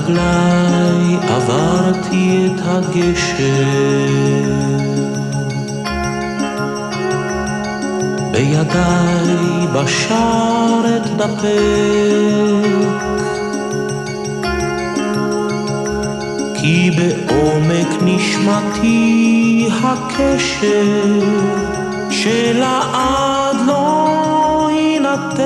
רגליי עברתי את הגשר, בידיי בשרת דפק, כי בעומק נשמתי הקשר שלעד לא ינתק.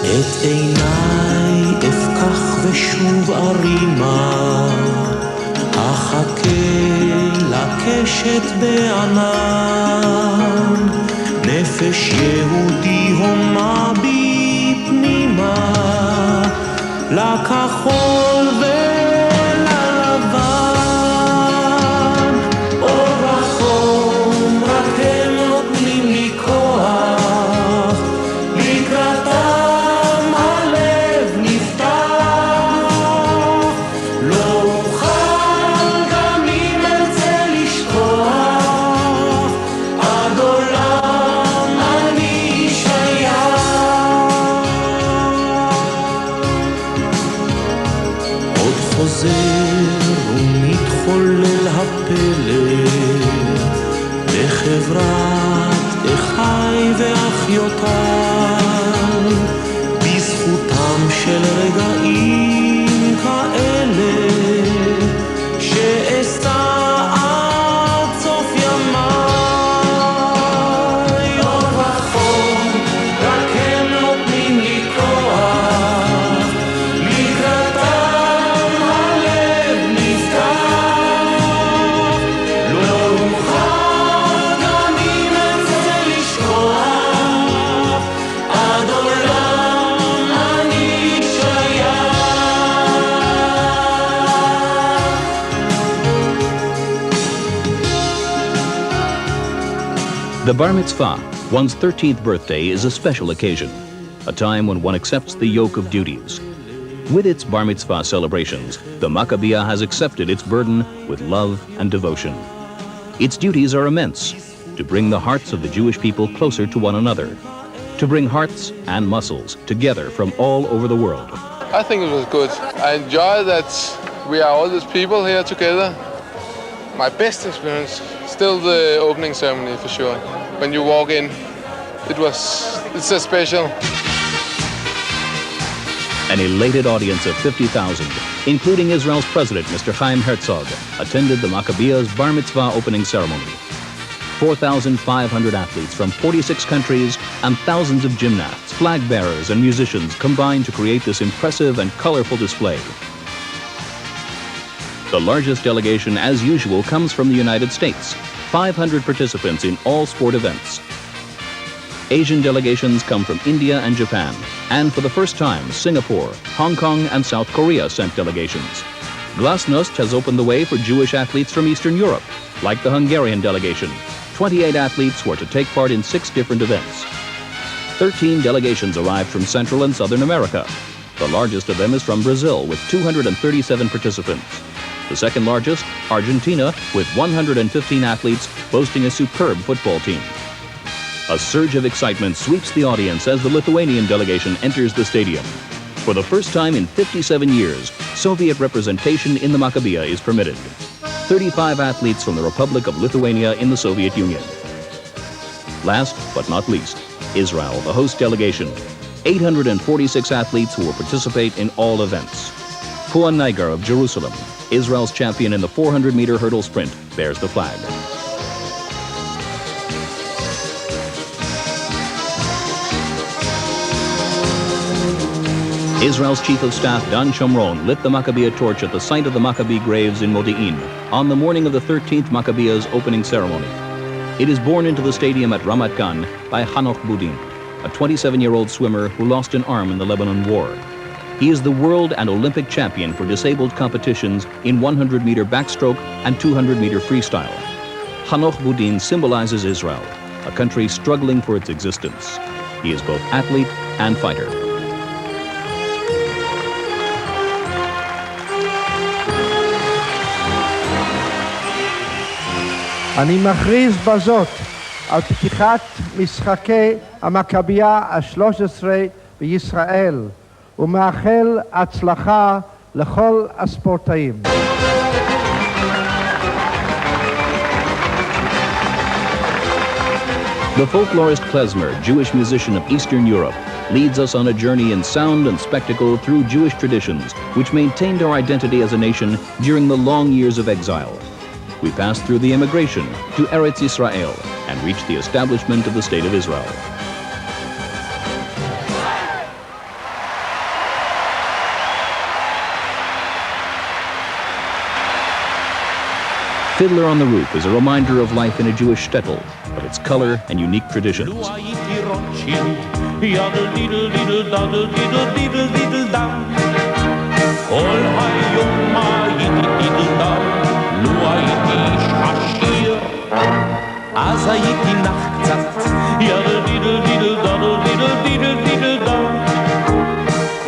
את עיניי אפקח ושוב ארימה, אחכה לקשת בענן, נפש יהודי הומה בי פנימה, לכחול וללבן, אור וחום רק הם נותנים לי כוח, לקראתם הלב נפתח, לא אוכל גם אם ארצה לשכוח, עד עולם אני שייך. עוד חוזר ומתחולל הפלא בחברת אחי ואחיותיי, בזכותם של רגעים כאלה שאסע עד סוף ימיי. אור וחום רק הם נותנים לי כוח, לקראתם הלב נפתח, לא אוכל גם אם ארצה לשכוח, עד עולם אני שייך. The Bar Mitzvah, one's 13th birthday, is a special occasion, a time when one accepts the yoke of duties. With its Bar Mitzvah celebrations, the Maccabiah has accepted its burden with love and devotion. Its duties are immense: to bring the hearts of the Jewish people closer to one another, to bring hearts and muscles together from all over the world. I think it was good. I enjoy that we are all these people here together. My best experience, still the opening ceremony for sure. When you walk in, it's so special. An elated audience of 50,000, including Israel's president, Mr. Chaim Herzog, attended the Maccabiah's Bar Mitzvah opening ceremony. 4,500 athletes from 46 countries and thousands of gymnasts, flag bearers, and musicians combined to create this impressive and colorful display. The largest delegation, as usual, comes from the United States, 500 participants in all sport events. Asian delegations come from India and Japan, and for the first time, Singapore, Hong Kong, and South Korea sent delegations. Glasnost has opened the way for Jewish athletes from Eastern Europe, like the Hungarian delegation, 28 athletes who are to take part in 6 different events. 13 delegations arrived from Central and Southern America. The largest of them is from Brazil, with 237 participants. The second largest, Argentina, with 115 athletes, boasting a superb football team. A surge of excitement sweeps the audience as the Lithuanian delegation enters the stadium. For the first time in 57 years, Soviet representation in the Maccabiah is permitted. 35 athletes from the Republic of Lithuania in the Soviet Union. Last but not least, Israel, the host delegation. 846 athletes who will participate in all events. Puan Nigar of Jerusalem, Israel's champion in the 400-meter hurdle sprint, bears the flag. Israel's Chief of Staff, Dan Shomron, lit the Maccabiah torch at the site of the Maccabee graves in Modi'in on the morning of the 13th Maccabiah's opening ceremony. It is borne into the stadium at Ramat Gan by Hanoch Boudin, a 27-year-old swimmer who lost an arm in the Lebanon War. He is the world and Olympic champion for disabled competitions in 100-meter backstroke and 200-meter freestyle. Hanoch Boudin symbolizes Israel, a country struggling for its existence. He is both athlete and fighter. אני מכריז בזאת על פתיחת משחקי המכבייה ה-13 בישראל, ומאחל הצלחה לכל הספורטאים. The folklorist klezmer, Jewish musician of Eastern Europe, leads us on a journey in sound and spectacle through Jewish traditions, which maintained our identity as a nation during the long years of exile. We passed through the immigration to Eretz Israel and reached the establishment of the State of Israel. Fiddler on the Roof is a reminder of life in a Jewish shtetl, of its color and unique traditions.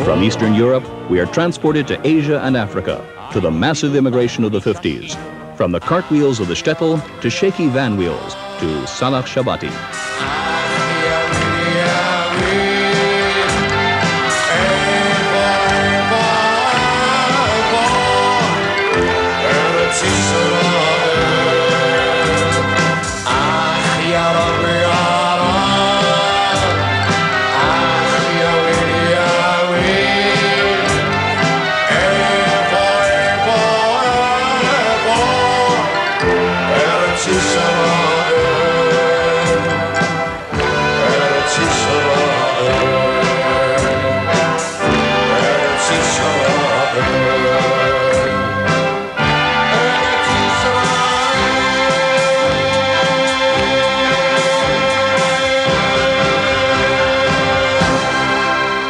From Eastern Europe, we are transported to Asia and Africa, to the massive immigration of the 50s. From the cartwheels of the shtetl to shaky van wheels to Salach Shabbati.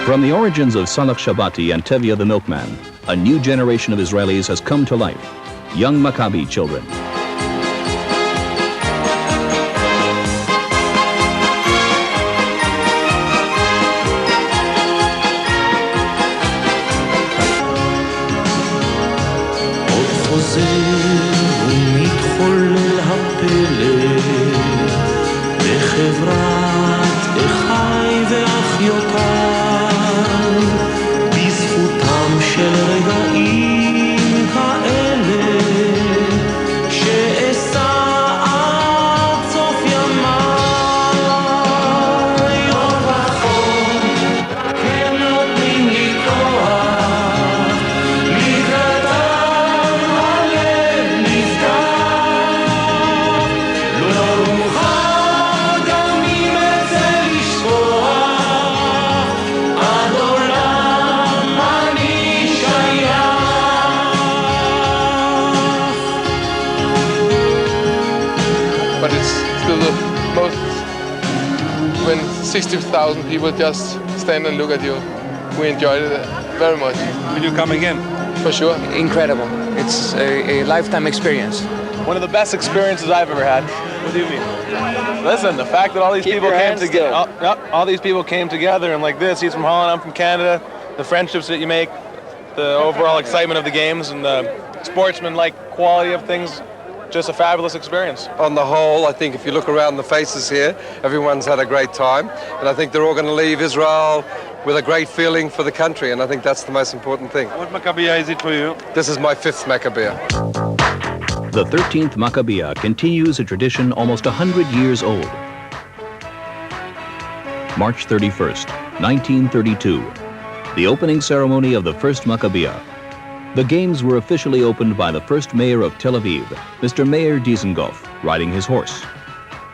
From the origins of Salach Shabbati and Tevye the Milkman, a new generation of Israelis has come to life, young Maccabi children. But it's still the most, when 60,000 people just stand and look at you. We enjoyed it very much. Will you come again? For sure. Incredible. It's a lifetime experience. One of the best experiences I've ever had. What do you mean? Listen, the fact that all these people came together, all these people came together and like this. He's from Holland, I'm from Canada. The friendships that you make, the overall excitement of the games, and the sportsman-like quality of things. Just a fabulous experience. On the whole, I think if you look around the faces here, everyone's had a great time. And I think they're all going to leave Israel with a great feeling for the country. And I think that's the most important thing. What Maccabiya is it for you? This is my 5th Maccabiya. The 13th Maccabiya continues a tradition almost 100 years old. March 31st, 1932. The opening ceremony of the first Maccabiya. The games were officially opened by the first mayor of Tel Aviv, Mr. Meir Dizengoff, riding his horse.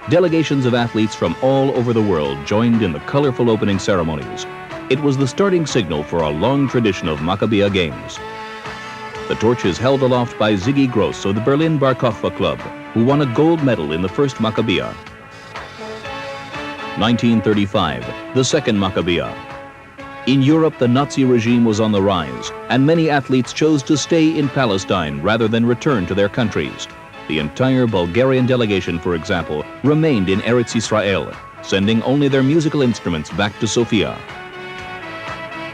Delegations of athletes from all over the world joined in the colorful opening ceremonies. It was the starting signal for a long tradition of Maccabiya games. The torch is held aloft by Ziggy Gross of the Berlin Bar Kokhba Club, who won a gold medal in the first Maccabiya. 1935, the second Maccabiya. In Europe, the Nazi regime was on the rise, and many athletes chose to stay in Palestine rather than return to their countries. The entire Bulgarian delegation, for example, remained in Eretz Israel, sending only their musical instruments back to Sofia.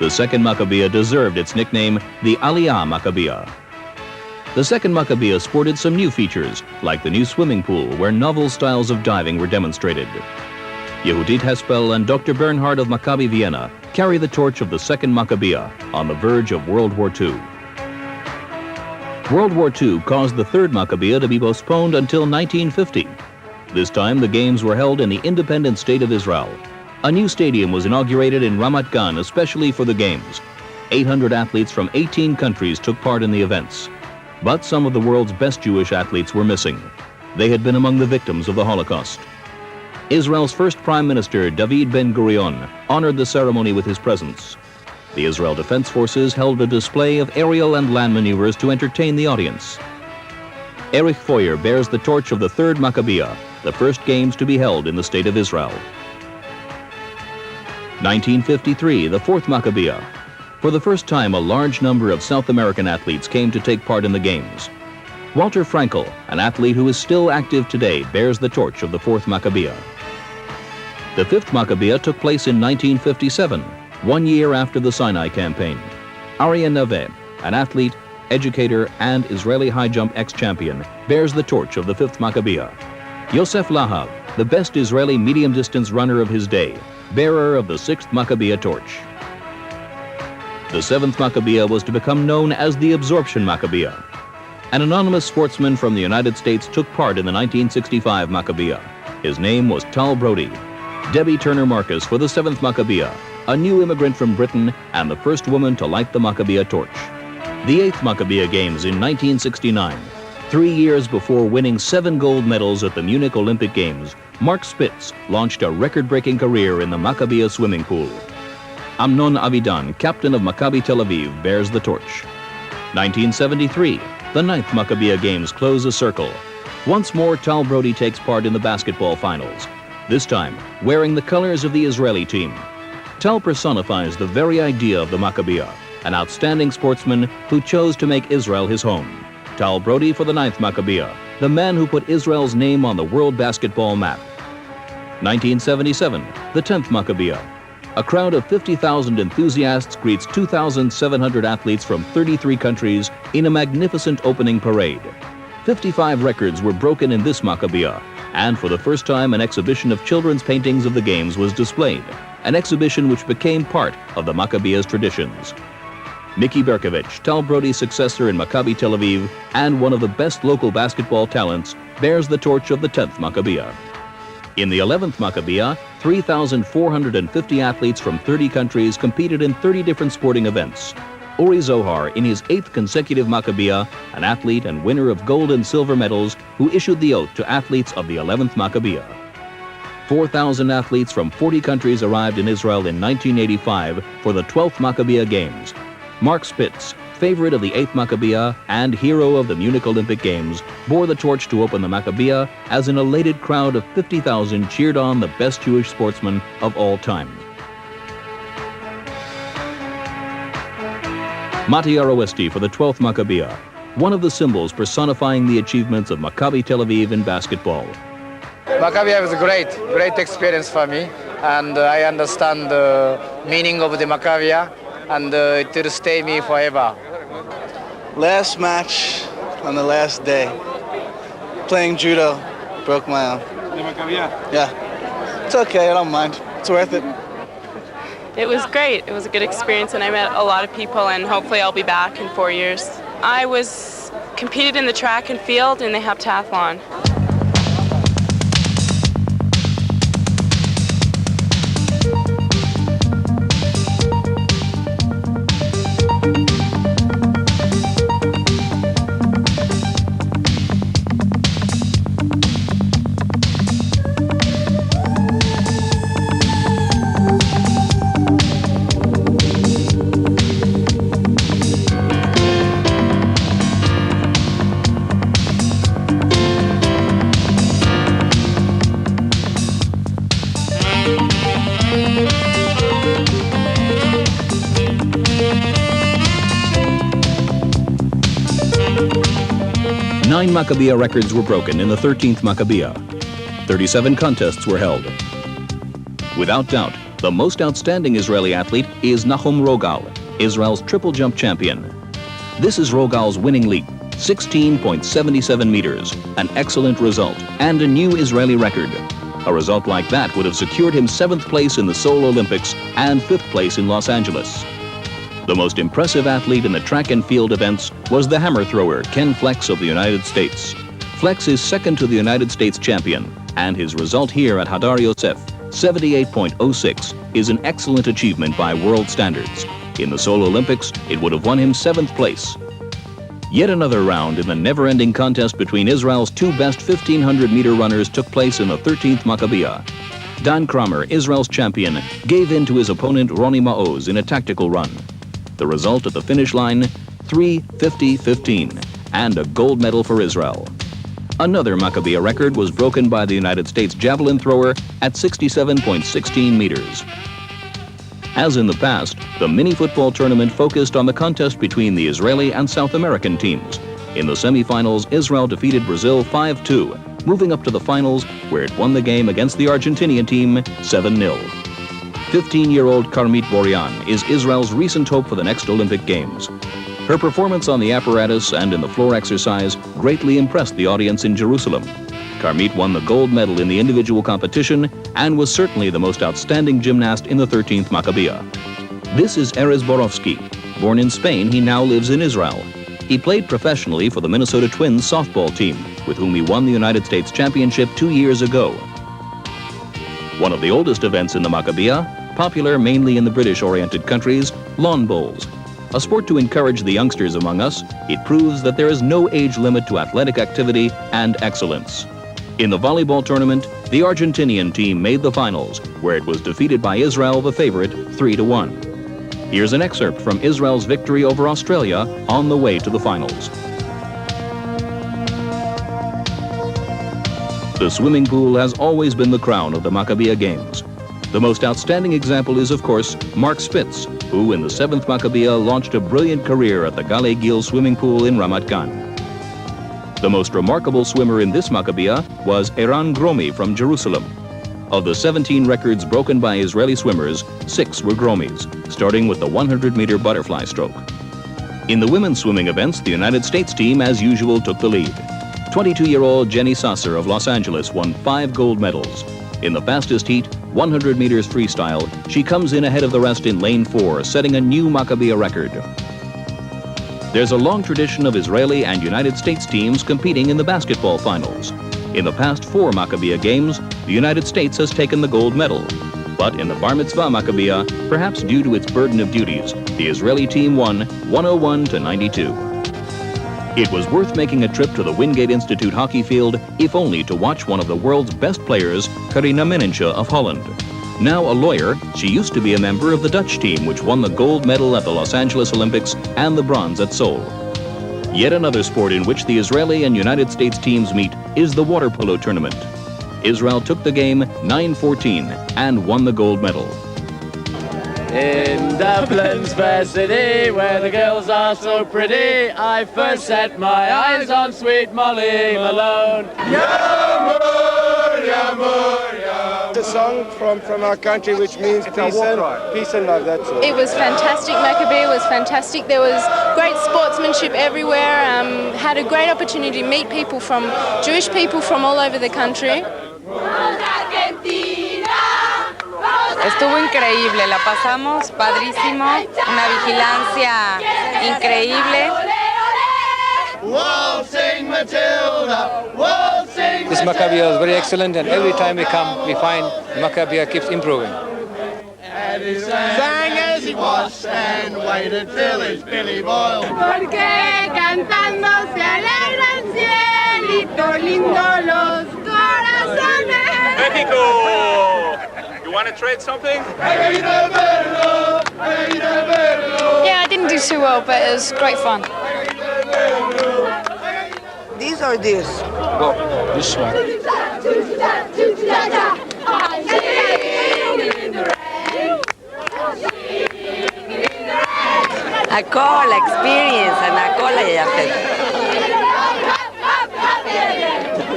The second Maccabiya deserved its nickname, the Aliyah Maccabiya. The second Maccabiya sported some new features, like the new swimming pool where novel styles of diving were demonstrated. Yehudit Hespel and Dr. Bernhard of Maccabi Vienna carry the torch of the second Maccabiah on the verge of World War II. World War II caused the third Maccabiah to be postponed until 1950. This time the games were held in the independent state of Israel. A new stadium was inaugurated in Ramat Gan especially for the games. 800 athletes from 18 countries took part in the events. But some of the world's best Jewish athletes were missing. They had been among the victims of the Holocaust. Israel's first Prime Minister, David Ben-Gurion, honored the ceremony with his presence. The Israel Defense Forces held a display of aerial and land maneuvers to entertain the audience. Erich Feuer bears the torch of the third Maccabiah, the first games to be held in the State of Israel. 1953, the fourth Maccabiah. For the first time, a large number of South American athletes came to take part in the games. Walter Frankel, an athlete who is still active today, bears the torch of the fourth Maccabiah. The fifth Maccabiah took place in 1957, 1 year after the Sinai campaign. Arya Nave, an athlete, educator, and Israeli high jump ex-champion, bears the torch of the fifth Maccabiah. Yosef Lahav, the best Israeli medium distance runner of his day, bearer of the sixth Maccabiah torch. The seventh Maccabiah was to become known as the Absorption Maccabiah. An anonymous sportsman from the United States took part in the 1965 Maccabiah. His name was Tal Brody. Debbie Turner Marcus for the seventh Maccabiah, a new immigrant from Britain and the first woman to light the Maccabiah torch. The eighth Maccabiah Games in 1969. 3 years before winning 7 gold medals at the Munich Olympic Games, Mark Spitz launched a record-breaking career in the Maccabiah swimming pool. Amnon Avidan, captain of Maccabi Tel Aviv, bears the torch. 1973, the ninth Maccabiah Games close a circle. Once more, Tal Brody takes part in the basketball finals, this time wearing the colors of the Israeli team. Tal personifies the very idea of the Maccabiah, an outstanding sportsman who chose to make Israel his home. Tal Brody for the ninth Maccabiah, the man who put Israel's name on the world basketball map. 1977, the 10th Maccabiah. A crowd of 50,000 enthusiasts greets 2,700 athletes from 33 countries in a magnificent opening parade. 55 records were broken in this Maccabiah, and for the first time an exhibition of children's paintings of the games was displayed, an exhibition which became part of the Maccabiah's traditions. Mickey Berkovich, Tal Brody's successor in Maccabi Tel Aviv and one of the best local basketball talents, bears the torch of the 10th Maccabiah. In the 11th Maccabiah, 3,450 athletes from 30 countries competed in 30 different sporting events. Uri Zohar, in his 8th consecutive Maccabiah, an athlete and winner of gold and silver medals, who issued the oath to athletes of the 11th Maccabiah. 4,000 athletes from 40 countries arrived in Israel in 1985 for the 12th Maccabiah Games. Mark Spitz, favorite of the 8th Maccabiah and hero of the Munich Olympic Games, bore the torch to open the Maccabiah as an elated crowd of 50,000 cheered on the best Jewish sportsman of all time. Mati Aroesti for the 12th Maccabiah, one of the symbols personifying the achievements of Maccabi Tel Aviv in basketball. Maccabi was a great experience for me, and I understand the meaning of the Maccabi, and it will stay me forever. Last match on the last day, playing judo, broke my arm. Yeah, it's okay, I don't mind. It's worth it. It was great. It was a good experience, and I met a lot of people, and hopefully I'll be back in 4 years. I competed in the track and field and the heptathlon. Nine Maccabiah records were broken in the 13th Maccabiah. 37 contests were held. Without doubt, the most outstanding Israeli athlete is Nahum Rogal, Israel's triple jump champion. This is Rogal's winning leap, 16.77 meters, an excellent result and a new Israeli record. A result like that would have secured him 7th place in the Seoul Olympics and 5th place in Los Angeles. The most impressive athlete in the track and field events was the hammer thrower, Ken Flex of the United States. Flex is second to the United States champion, and his result here at Hadar Yosef, 78.06, is an excellent achievement by world standards. In the Seoul Olympics, it would have won him 7th place. Yet another round in the never-ending contest between Israel's two best 1,500-meter runners took place in the 13th Maccabiah. Dan Kramer, Israel's champion, gave in to his opponent Ronnie Maoz in a tactical run. The result at the finish line, 3:50.15, and a gold medal for Israel. Another Maccabiah record was broken by the United States javelin thrower at 67.16 meters. As in the past, the mini football tournament focused on the contest between the Israeli and South American teams. In the semifinals, Israel defeated Brazil 5-2, moving up to the finals, where it won the game against the Argentinian team 7-0. 15-year-old Karmit Boryan is Israel's recent hope for the next Olympic Games. Her performance on the apparatus and in the floor exercise greatly impressed the audience in Jerusalem. Karmit won the gold medal in the individual competition and was certainly the most outstanding gymnast in the 13th Maccabiah. This is Erez Borovsky. Born in Spain, he now lives in Israel. He played professionally for the Minnesota Twins softball team, with whom he won the United States Championship 2 years ago. One of the oldest events in the Maccabiah, popular mainly in the British-oriented countries, lawn bowls. A sport to encourage the youngsters among us, it proves that there is no age limit to athletic activity and excellence. In the volleyball tournament, the Argentinian team made the finals, where it was defeated by Israel, the favorite, 3-1. Here's an excerpt from Israel's victory over Australia on the way to the finals. The swimming pool has always been the crown of the Maccabiah Games. The most outstanding example is, of course, Mark Spitz, who in the 7th Maccabiah launched a brilliant career at the Galei Gil swimming pool in Ramat Gan. The most remarkable swimmer in this Maccabiah was Eran Gromi from Jerusalem. Of the 17 records broken by Israeli swimmers, 6 were Gromi's, starting with the 100-meter butterfly stroke. In the women's swimming events, the United States team, as usual, took the lead. 22-year-old Jenny Sasser of Los Angeles won 5 gold medals. In the fastest heat, 100 meters freestyle, she comes in ahead of the rest in lane 4, setting a new Maccabiah record. There's a long tradition of Israeli and United States teams competing in the basketball finals. In the past 4 Maccabiah Games, the United States has taken the gold medal. But in the Bar Mitzvah Maccabiah, perhaps due to its burden of duties, the Israeli team won 101-92. It was worth making a trip to the Wingate Institute hockey field, if only to watch one of the world's best players, Karina Menensche of Holland. Now a lawyer, she used to be a member of the Dutch team, which won the gold medal at the Los Angeles Olympics and the bronze at Seoul. Yet another sport in which the Israeli and United States teams meet is the water polo tournament. Israel took the game 9-14 and won the gold medal. In Dublin's fair city, where the girls are so pretty, I first set my eyes on sweet Molly Malone. It's a song from our country which means peace and love, that's all. It was fantastic. Maccabiah was fantastic. There was great sportsmanship everywhere. Had a great opportunity to meet people Jewish people from all over the country. Estuvo increíble, la pasamos padrísimo, una vigilancia increíble. This Maccabiah is very excellent, and every time we come, we find Maccabiah keeps improving. And he sang as he washed and waited till his belly boiled. Porque cantando se alegra el cielito lindo los corazones. Mexico! You want to trade something? Yeah, I didn't do too well, but it was great fun. These or this? Well, this one. A cola experience and a cola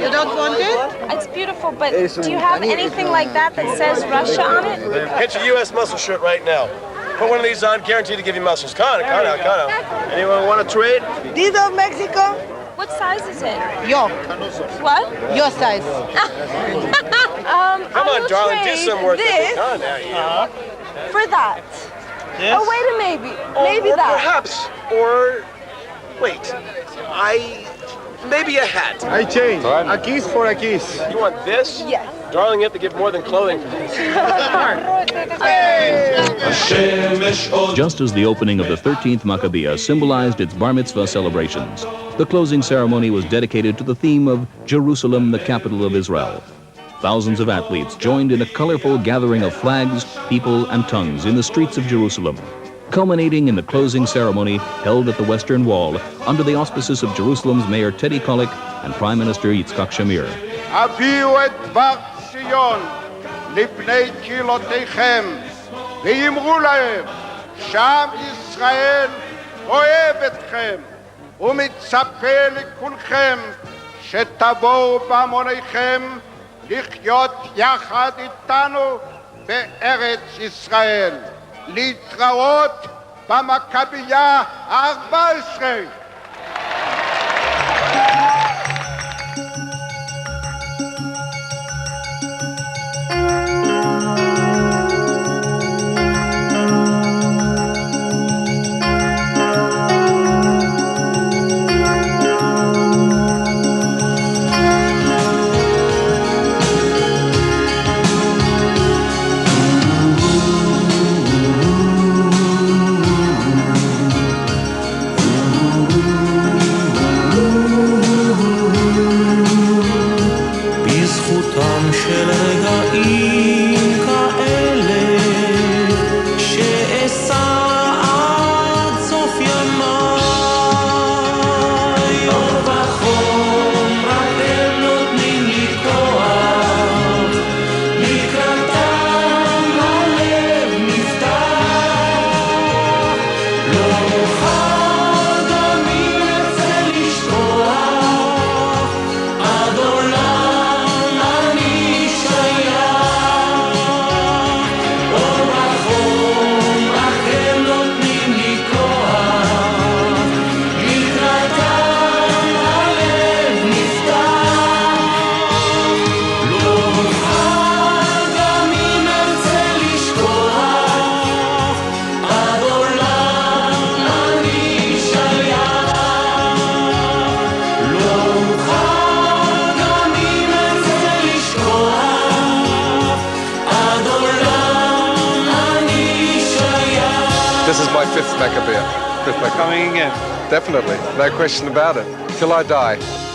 You don't want it? It's beautiful, but do you have anything like that says Russia on it? Get your U.S. muscle shirt right now. Put one of these on, guaranteed to give you muscles. Come on. Anyone want to trade? These of Mexico? What size is it? Yo. What? Your size. Come on, darling, do some work. This Come on now, you. for that. This? Oh, wait a maybe or that. Perhaps, or wait, maybe a hat. I change. A kiss for a kiss. You want this? Yes. Darling, you have to give more than clothing for this. Just as the opening of the 13th Maccabiah symbolized its bar mitzvah celebrations, the closing ceremony was dedicated to the theme of Jerusalem, the capital of Israel. Thousands of athletes joined in a colorful gathering of flags, people, and tongues in the streets of Jerusalem, culminating in the closing ceremony held at the Western Wall under the auspices of Jerusalem's Mayor Teddy Kollek and Prime Minister Yitzhak Shamir. הביאו את דבר ציון לפני קהילותיכם ואמרו להם, שם ישראל אוהב אתכם ומצפה לכולכם שתבואו בהמוניכם לחיות יחד איתנו בארץ ישראל. להתראות במכבייה ה-14. This is my fifth Maccabiah. Coming again. Definitely, no question about it. Till I die.